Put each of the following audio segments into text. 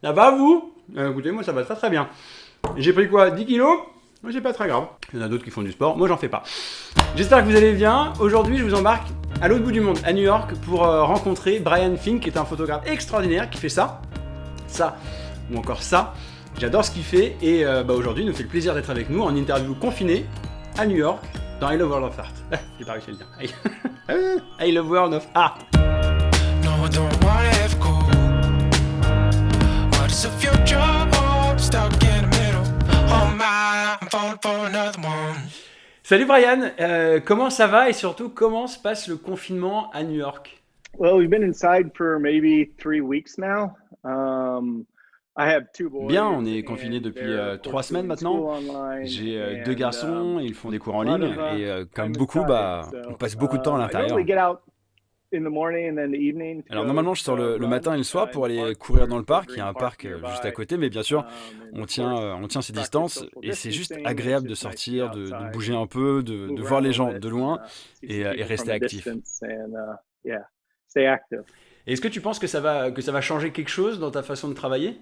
Ça va vous? Écoutez, moi ça va très très bien. J'ai pris quoi? 10 kilos? Moi c'est pas très grave. Il y en a d'autres qui font du sport, moi j'en fais pas. J'espère que vous allez bien. Aujourd'hui je vous embarque à l'autre bout du monde, à New York, pour rencontrer Brian Fink, qui est un photographe extraordinaire, qui fait ça, ou encore ça. J'adore ce qu'il fait et aujourd'hui il nous fait le plaisir d'être avec nous en interview confinée à New York dans I Love World of Art. J'ai pas réussi à le dire. I Love World of Art. No, I don't wanna have cool. What is the future hold? Stuck in the middle. Oh my, I'm falling for another one. Salut Brian, comment ça va et surtout comment se passe le confinement à New York? Well, we've been inside for maybe 3 weeks now. I have two boys. Bien, on est confiné and depuis they're, of 3 course, semaines doing maintenant. school online, J'ai deux and, garçons, ils font des cours en a lot ligne of, et comme time beaucoup, inside. on So, passe beaucoup de temps à I l'intérieur. normally get out in the morning and then the evening to Alors go, normalement je sors le run, matin et le soir in pour the aller park. courir dans le There's a parc, il y a green un park parc juste à nearby. côté, mais bien sûr And on of tient, course, on tient ses practice distances social et c'est juste distancing. It's agréable de just nice to be sortir, de outside bouger and un peu, de move voir around les a gens bit de and loin see some et people rester from a actif. distance and yeah, stay active. Et est-ce que tu penses que ça va changer quelque chose dans ta façon de travailler?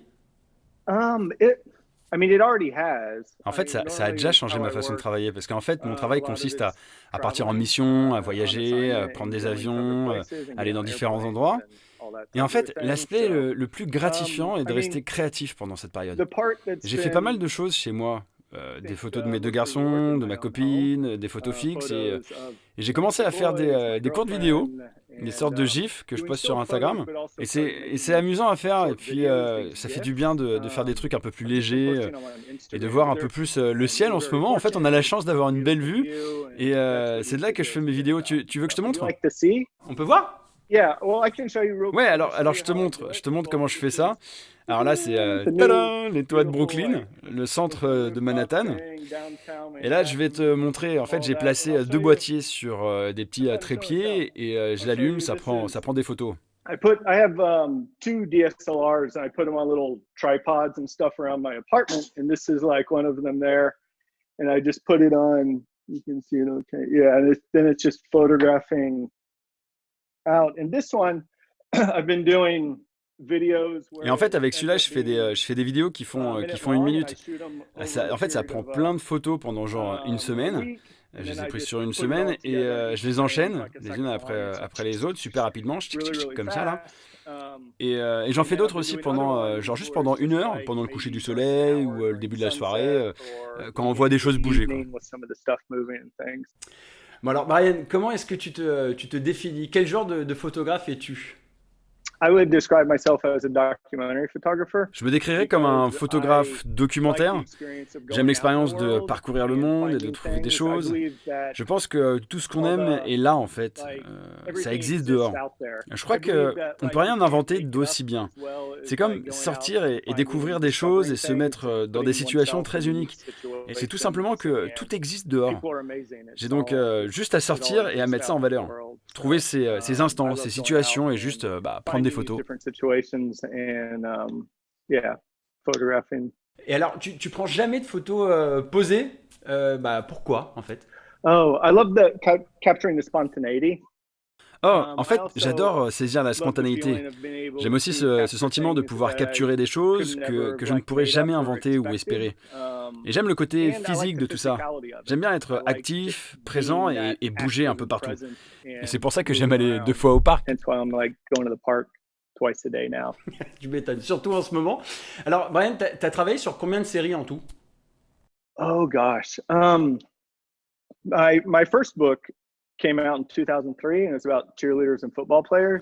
It already has. En fait, ça a déjà Normally changé how ma I façon de work, travailler parce qu'en fait, mon a travail lot of consiste à, it's à partir en traveling mission, à on voyager, à assignment prendre and des going to cover avions, places and aller getting dans on différents airplanes endroits. and all that Et en type of fait, thing. l'aspect So, le plus gratifiant est I de mean, rester créatif pendant cette période. the part that's J'ai fait pas mal been, de choses chez moi, I des think, photos de mes deux mostly work garçons, in de my ma own home. copine, des photos fixes Photos of et j'ai commencé the à faire boys, my des courtes vidéos, girlfriend, des and sortes de gifs que je doing poste sur still photos, Instagram. but also Et making c'est amusant à faire et short puis videos, these ça fait du bien GIFs. de faire des trucs un peu plus I've just been légers posting them on et de Instagram. voir un peu plus le And ciel we're en ce very moment. En fait, on a la fortunate. chance It's a d'avoir une belle beautiful vue view, et and that's what c'est de là YouTube que je fais mes videos is vidéos. about. Tu veux que je te So, would you montre? like to see? On peut voir? Yeah, well, I can show you real Ouais, quick. alors, I'll alors show je you te how I montre, do je it. te montre Well, comment je this fais ça. is Alors là, c'est the new tadam, les toits de beautiful Brooklyn, le centre de rooftop Manhattan. thing downtown Et là, je vais te Manhattan, montrer, en fait, all j'ai that. And placé I'll deux show you. boîtiers sur des petits That's what I'm showing. So trépieds et je I'll show l'allume, you. This ça is prend des photos. I have two DSLRs and I put them on little tripods and stuff around my apartment. And this is like one of them there. And I just put it on. You can see it okay. Yeah, and then it's just photographing out. And this one, I've been doing videos Et en where fait, it avec ends celui-là, up being je fais des vidéos a qui minute font une long, and I minute. shoot them Ça, over a en fait, ça period prend of plein de photos pendant genre une a semaine. week, Je and les then ai I prises just sur une put it all semaine et together in je each les frame, enchaîne like a les second unes long, and it's après les autres, super rapidement, really, really comme ça là. fast. Et j'en And fais then I've d'autres been aussi doing other pendant, ones genre juste where pendant it's une just heure, like pendant le coucher du maybe during an soleil hour ou le during début de la soirée, sunset, or quand on maybe voit des into the choses bouger, quoi. evening with some of the stuff moving and things. Bon alors, Brian, comment est-ce que tu te définis? Quel genre de photographe es-tu? I would describe myself as a documentary photographer Je me décrirais comme un because I photographe like the documentaire. experience of J'aime going out in the l'expérience de world parcourir le and monde et de finding trouver des things. I choses. believe that Je pense que tout ce qu'on all aime the est là en fait. like Ça everything existe exists dehors. out there. Je I crois believe que that on like peut you rien can't inventer make it up d'aussi bien. as well C'est as like comme going out sortir et finding découvrir and des choses et discovering se things mettre and dans des putting situations oneself très in unique uniques. Et c'est tout situations, simplement que and tout existe dehors. people are amazing. J'ai It's donc all juste à it all sortir et à exists mettre ça en out in the valeur. world. Trouver So ces I instants, ces love going out situations et juste and prendre des finding these photos. different situations and yeah, photographing. Et alors, tu prends jamais de photos posées? Pourquoi en fait? Oh, I love the capturing the spontaneity. Oh, en I fait, also j'adore saisir la love the spontanéité. feeling of being able J'aime aussi to ce capture sentiment de things pouvoir that I capturer des choses could never que je ne like pourrais made jamais up or inventer ou expected. espérer. Et j'aime le côté And I like physique the de tout ça. physicality of J'aime it. bien I être like just actif, présent being that et bouger un active peu and partout. present Et and c'est pour ça que j'aime moving aller 2 around. fois au parc. Hence why I'm like going to the park twice a day now. Tu m'étonnes, surtout en ce moment. Alors, Brian, t'as travaillé sur combien de séries en tout? Oh gosh. My first book came out in 2003 and it's about cheerleaders and football players.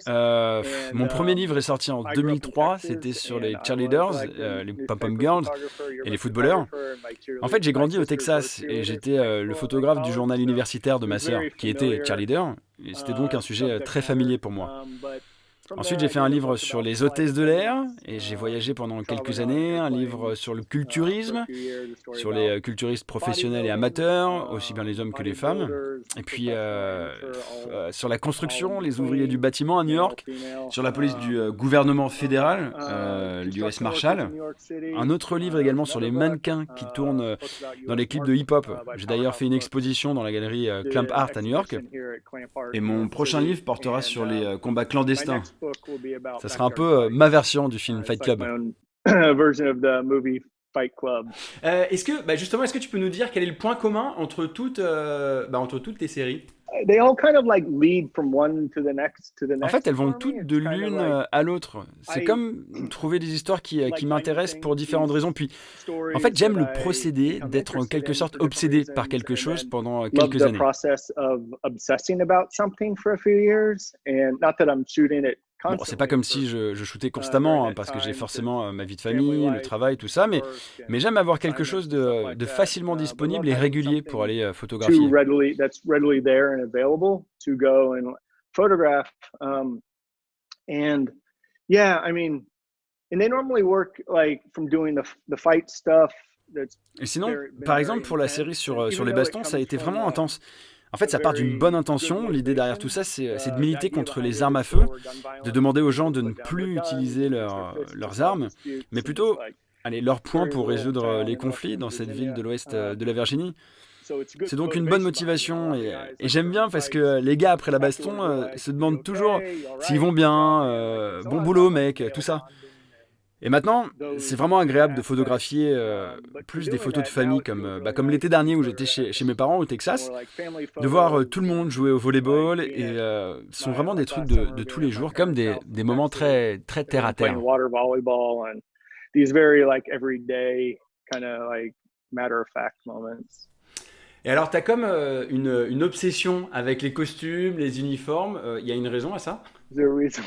Mon premier livre est sorti en I grew up in 2003, Texas c'était sur and les I was cheerleaders, like the les newspaper pom-pom girls photographer, et les yearbook footballeurs. photographer, and En fait, j'ai my grandi au sisters were Texas et cheerleaders j'étais in high le school and photographe du college, journal so universitaire de it ma was sœur, very qui était familiar cheerleader. Et c'était donc un sujet subject très matter. familier pour moi. But from Ensuite, there j'ai I fait un did a livre book sur about les flight hôtesses de l'air attendants, et j'ai voyagé pendant quelques traveling on années. Un airplanes livre sur le for a culturisme, few years, a story sur about les culturistes professionnels et amateurs, aussi bien les hommes que les femmes. bodybuilders, Et puis professional amateur, all sur la construction, in les ouvriers du between, bâtiment à New male, York, female. sur la police du gouvernement fédéral, l'US Construction workers Marshal. in New York City. Un autre livre There également was sur les another book, mannequins qui tournent books about dans US les clips de Marshals, hip-hop. by J'ai d'ailleurs fait une Powerhouse Books. exposition dans la galerie Did Clamp an Art à New York. exhibition here at Clamp Art Et in New mon York prochain City. livre portera And sur les combats my clandestins. next book will be about Ça sera un backyard peu fights. ma version du film It's Fight like Club. my own version of the movie Fight Club. Justement, est-ce que tu peux nous dire quel est le point commun entre toutes tes séries? They all kind of like lead from one to the next En fait, elles vont for me. toutes It's de kind of l'une like à l'autre. C'est I comme trouver des histoires qui like m'intéressent pour finding différentes these raisons. Puis, en stories fait, j'aime that le I procédé become d'être en interested quelque in sorte for different obsédé par reasons, quelque and chose then pendant love quelques the années. process of obsessing about something for a few years. And not that I'm shooting it Bon, c'est pas constantly comme for si je shootais during constamment, hein, that parce que j'ai time, because forcément ma vie de family famille, le life, travail, tout ça, mais work, mais and j'aime avoir quelque assignments chose and stuff like de that. facilement But love disponible et having régulier pour something aller too photographier. that's readily there and available to go and photograph. And yeah, I mean, and they normally work like from doing the fight stuff. That's Et sinon, been par very exemple, pour la série intense. And sur even les though it bastons, ça a comes été from vraiment intense. En fait, a ça part d'une very bonne good intention. L'idée derrière tout motivation, ça, c'est de the militer idea contre behind les it armes is à to feu, lower gun de violence, demander aux gens people de to ne put down plus their guns, utiliser to use their fists to leurs settle armes, disputes. mais And plutôt it's like aller leur point very pour rural résoudre town les in conflits western dans cette ville de Virginia. l'ouest de la Virginie. So it's good C'est donc une bonne motivation behind it. A motivation lot of the guys et like j'aime bien during parce fights, que les gars après la afterwards baston are like, se "You demandent toujours okay? You all s'ils right? vont Good bien, job, man." Like it's a bon lot boulot about mec, male tout ça. bonding Et maintenant, and c'est those vraiment agréable de aspects. photographier But for plus des doing photos de that, now famille it comme, feels really comme nice l'été to dernier où sort j'étais of have chez mes parents au more Texas, like family de voir photos tout le monde and jouer au volleyball like being et at ce sont vraiment des like trucs last summer de being tous les at my jours, comme parents' house des in moments Texas très terre à and playing terre. water volleyball and these very like everyday kind of like matter of fact moments. Et alors, t'as comme une obsession avec les costumes, les uniformes. Il y a une raison à ça? Is there a reason?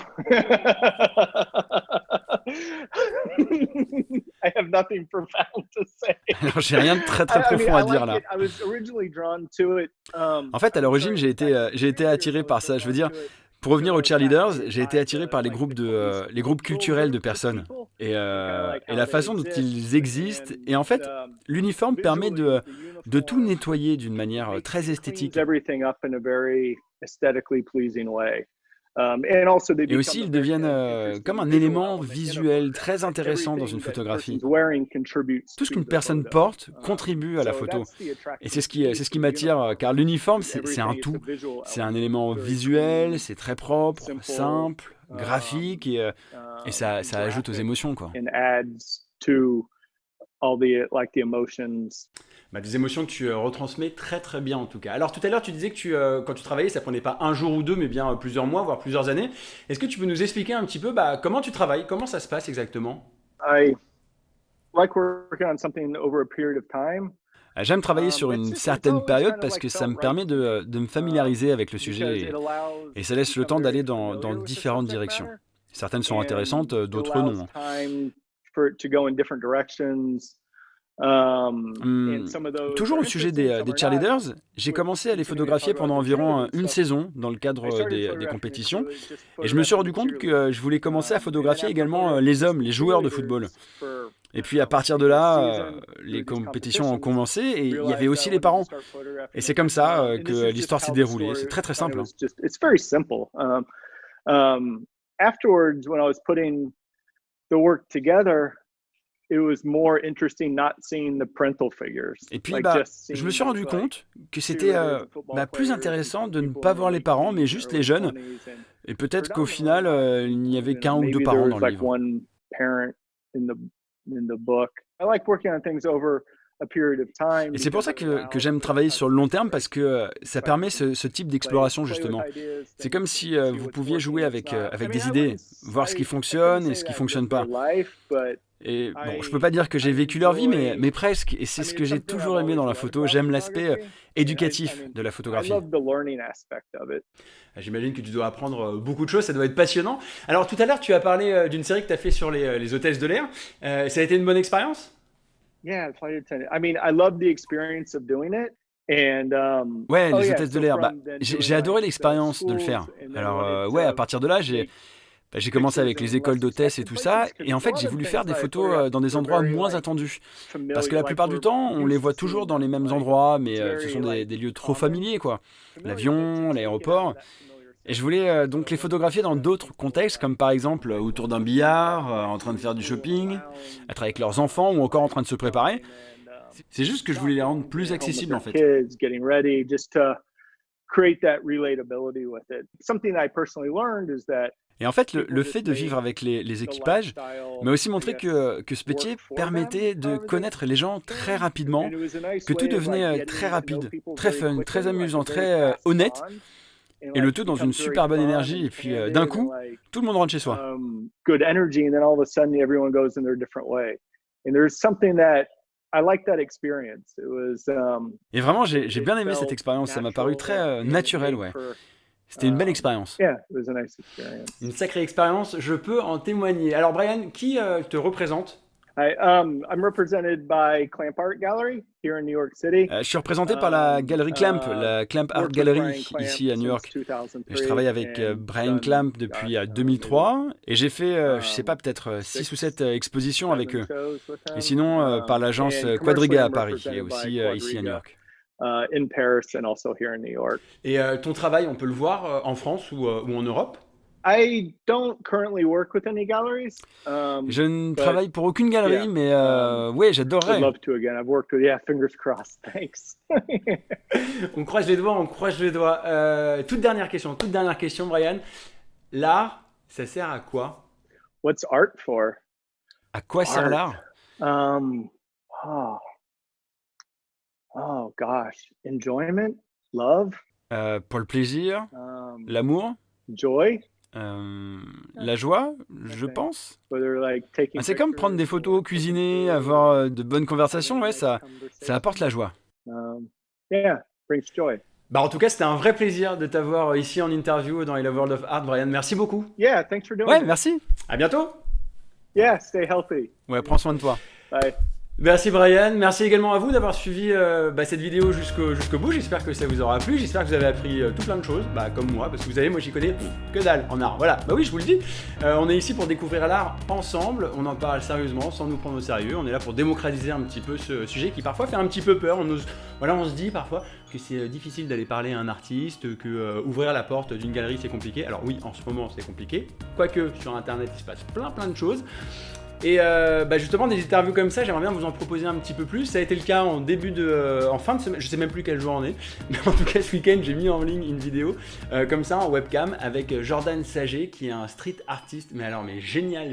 I have nothing profound to say. Alors, j'ai rien de très I mean, profond I à dire like là. it. I was originally drawn to it. En fait, à I'm l'origine, sorry, back in j'ai été cheerleaders, attiré I was par so ça. Je veux drawn dire, to it pour revenir because aux I was cheerleaders, fascinated j'ai été by attiré the par like the les groupes little culturels de groups of personnes people et, and kind of like et how la they façon dont exist ils existent. Et en and fait, l'uniforme permet visually de the tout uniform nettoyer d'une manière makes très cleans esthétique. everything up in a very aesthetically pleasing way. And also they Et aussi, become a ils very deviennent comme interesting un visual élément element in a visuel photograph. très intéressant dans une Everything that a photographie. person's wearing contributes Tout ce to qu'une the personne photo. porte contribue à la So photo. that's the Et attractive c'est ce piece qui of the m'attire, uniform. car l'uniforme, Is c'est un everything, it's a tout. visual C'est un element. élément Very visuel, clean, c'est très propre, simple, simple, graphique, et ça ajoute aux graphic, émotions, quoi. and adds to all the like the emotions. Des émotions que tu retransmets très bien en tout cas. Alors tout à l'heure tu disais que quand tu travaillais ça prenait pas un jour ou deux mais bien plusieurs mois voire plusieurs années. Est-ce que tu peux nous expliquer un petit peu comment tu travailles, comment ça se passe exactement? I like working on something over a period of time. J'aime travailler sur une certaine période parce que ça me permet de me familiariser avec le Because sujet it allows et ça laisse le temps d'aller dans différentes directions. Certaines sont intéressantes, d'autres non. To go in different directions. Toujours au sujet des cheerleaders, j'ai commencé à les photographier pendant environ une saison dans le cadre des compétitions et je me suis rendu compte que je voulais commencer à photographier également les hommes, les joueurs de football. Et puis à partir de là, les compétitions ont commencé et il y avait aussi les parents. Et c'est comme ça que l'histoire s'est déroulée. C'est très simple. It's very simple. Afterwards, when I was putting the work together, it was more interesting not seeing the parental figures. Et puis, just je me suis seeing rendu like compte que c'était plus intéressant de ne pas voir les parents, mais juste les jeunes. Et peut-être qu'au final, il n'y avait qu'un ou deux parents dans le livre. One parent in the book. I like working on things over a period of time. Et c'est pour ça que j'aime travailler sur le long terme parce que ça permet ce type d'exploration justement. C'est comme si vous pouviez jouer avec des idées, voir ce qui fonctionne et ce qui fonctionne pas. Et bon, je peux pas dire que j'ai vécu leur vie, mais presque. Et c'est ce que j'ai toujours aimé dans la photo. J'aime l'aspect éducatif de la photographie. J'imagine que tu dois apprendre beaucoup de choses, ça doit être passionnant. Alors tout à l'heure, tu as parlé d'une série que tu as fait sur les hôtesses de l'air. Ça a été une bonne expérience? Yeah, flight attendant. I mean, I love the experience of doing it. And, ouais, les hôtesses de l'air. J'ai adoré l'expérience de le faire. Alors ouais, à partir de là, j'ai commencé avec les écoles d'hôtesses et tout ça, et en fait j'ai voulu faire des photos dans des endroits moins attendus. Parce que la plupart du temps, on les voit toujours dans les mêmes endroits, mais ce sont des lieux trop familiers, quoi. L'avion, l'aéroport. Et je voulais donc les photographier dans d'autres contextes, comme par exemple autour d'un billard, en train de faire du shopping, être avec leurs enfants ou encore en train de se préparer. C'est juste que je voulais les rendre plus accessibles en fait. Create that relatability with it. Something I personally learned is that Et en fait, le fait de vivre avec les équipages m'a aussi montré que ce métier permettait de connaître les gens très rapidement, que tout devenait très rapide, très fun, très amusant, très honnête, et le tout dans une super bonne énergie. Et puis d'un coup, tout le monde rentre chez soi. Good energy, and then all of a sudden everyone goes in their different way. And there's something that I like that experience. It was Et vraiment, j'ai bien aimé cette expérience. Ça m'a paru très naturel, ouais. C'était une belle expérience. Yeah, it was a nice experience. Une sacrée expérience, je peux en témoigner. Alors Brian, qui te représente? I'm represented by Clamp Art Gallery here in New York City. Je suis représenté par la galerie Clamp, la Clamp Art Gallery ici à New York. Je travaille avec Brian Clamp depuis 2003 et j'ai fait, je sais pas, peut-être 6 ou 7 expositions avec eux. Et sinon, par l'agence Quadriga à Paris et aussi ici à New York. In Paris and also here in New York. Et ton travail, on peut le voir en France ou en Europe? I don't currently work with any galleries. Je ne travaille pour aucune galerie, mais ouais, j'adorerais. I'd love to again. I've worked with, fingers crossed. Thanks. On croise les doigts, on croise les doigts. Toute dernière question, Brian. L'art, ça sert à quoi? What's art for? À quoi sert l'art? Oh gosh, enjoyment, love. Pour le plaisir, l'amour, joy. La joie, je pense. C'est comme prendre des photos, cuisiner, avoir de bonnes conversations, ouais, ça apporte la joie. Yeah, brings joy. Bah en tout cas, c'était un vrai plaisir de t'avoir ici en interview dans Hello World of Art, Brian. Merci beaucoup. Yeah, thanks for doing Ouais, it. merci. À bientôt. Yeah, stay healthy. Ouais, prends soin de toi. Bye. Merci Brian, merci également à vous d'avoir suivi cette vidéo jusqu'au bout. J'espère que ça vous aura plu, j'espère que vous avez appris tout plein de choses, comme moi, parce que vous savez, moi j'y connais que dalle en art. Voilà, bah oui, je vous le dis, on est ici pour découvrir l'art ensemble, on en parle sérieusement, sans nous prendre au sérieux, on est là pour démocratiser un petit peu ce sujet qui parfois fait un petit peu peur. On se dit parfois que c'est difficile d'aller parler à un artiste, que ouvrir la porte d'une galerie c'est compliqué. Alors oui, en ce moment c'est compliqué, quoique sur internet il se passe plein de choses. Et justement des interviews comme ça, j'aimerais bien vous en proposer un petit peu plus. Ça a été le cas en fin de semaine, je sais même plus quel jour on est, mais en tout cas ce week-end j'ai mis en ligne une vidéo comme ça en webcam avec Jordan Saget qui est un street artiste, mais génial.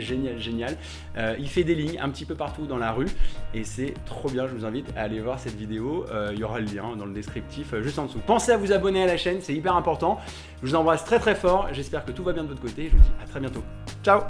Il fait des lignes un petit peu partout dans la rue et c'est trop bien, je vous invite à aller voir cette vidéo. Il y aura le lien dans le descriptif juste en dessous. Pensez à vous abonner à la chaîne, c'est hyper important. Je vous embrasse très fort, j'espère que tout va bien de votre côté et je vous dis à très bientôt. Ciao.